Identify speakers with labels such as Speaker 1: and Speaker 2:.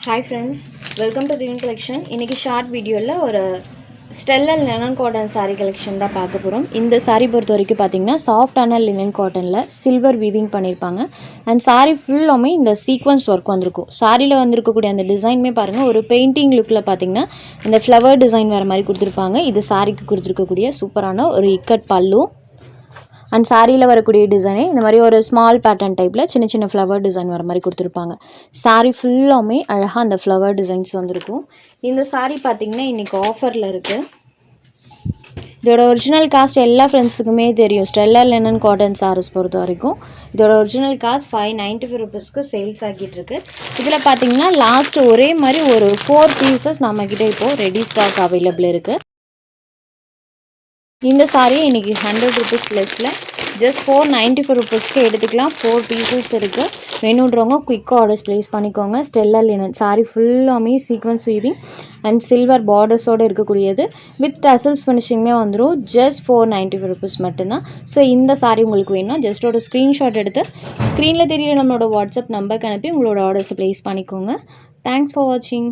Speaker 1: Hi friends, welcome to the new collection. இன்னைக்கு short வீடியோவில் ஒரு ஸ்டெல்லல் லினன் காட்டன் saree கலெக்ஷன் தான் பார்க்க போகிறோம். இந்த saree பொறுத்த வரைக்கும் பார்த்தீங்கன்னா சாஃப்டான லினன் காட்டனில் சில்வர் வீவிங் பண்ணியிருப்பாங்க. அண்ட் saree ஃபுல்லாமே இந்த சீக்வன்ஸ் ஒர்க் வந்திருக்கும். சாரியில் வந்திருக்கக்கூடிய அந்த டிசைனுமே பாருங்கள், ஒரு பெயிண்டிங் லுக்கில் பார்த்தீங்கன்னா இந்த ஃப்ளவர் டிசைன் வர மாதிரி கொடுத்துருப்பாங்க. இது சாரிக்கு கொடுத்துருக்கக்கூடிய சூப்பரான ஒரு இக்கட் பல்லு. அண்ட் சாரியில் வரக்கூடிய டிசைனே இந்த மாதிரி ஒரு ஸ்மால் பேட்டர்ன் டைப்பில் சின்ன சின்ன ஃப்ளவர் டிசைன் வர மாதிரி கொடுத்துருப்பாங்க. சாரீ ஃபுல்லாமே அழகாக அந்த ஃப்ளவர் டிசைன்ஸ் வந்திருக்கும். இந்த சாரீ பார்த்திங்கன்னா இன்றைக்கி ஆஃபரில் இருக்குது. இதோட ஒரிஜினல் காஸ்ட் எல்லா ஃப்ரெண்ட்ஸுக்குமே தெரியும். ஸ்டெல்லல் லினன் காட்டன் சாரீஸ் பொறுத்த வரைக்கும் இதோட ஒரிஜினல் காஸ்ட் 595 ருபீஸ்க்கு சேல்ஸ் ஆகிட்டு இருக்கு. இதில் பார்த்தீங்கன்னா லாஸ்ட் ஒரே மாதிரி ஒரு 4 பீசஸ் நம்மக்கிட்ட இப்போது ரெடி ஸ்டாக் அவைலபிள் இருக்குது. இந்த சாரியை இன்றைக்கி 100 ருபீஸ் லெஸ்ஸில் ஜஸ்ட் 495 ருபீஸ்க்கு எடுத்துக்கலாம். 4 பீசஸ் இருக்குது. வேணுன்றவங்க குயிக்காக ஆர்டர்ஸ் ப்ளேஸ் பண்ணிக்கோங்க. ஸ்டெல்லல் லினன் சாரி ஃபுல்லாமே சீக்வன்ஸ் வீவிங் அண்ட் சில்வர் பார்டர்ஸோடு இருக்கக்கூடியது வித் டசல்ஸ் ஃபினிஷிங்கே வந்துடும். ஜஸ்ட் 495 ருபீஸ் மட்டும்தான். ஸோ இந்த சாரி உங்களுக்கு வேணும்னா ஜஸ்ட் ஒரு ஸ்க்ரீன்ஷாட் எடுத்து ஸ்க்ரீனில் தெரியல நம்மளோட வாட்ஸ்அப் நம்பருக்கு அனுப்பி உங்களோட ஆர்டர்ஸை ப்ளேஸ் பண்ணிக்கோங்க. தேங்க்ஸ் ஃபார் வாட்சிங்.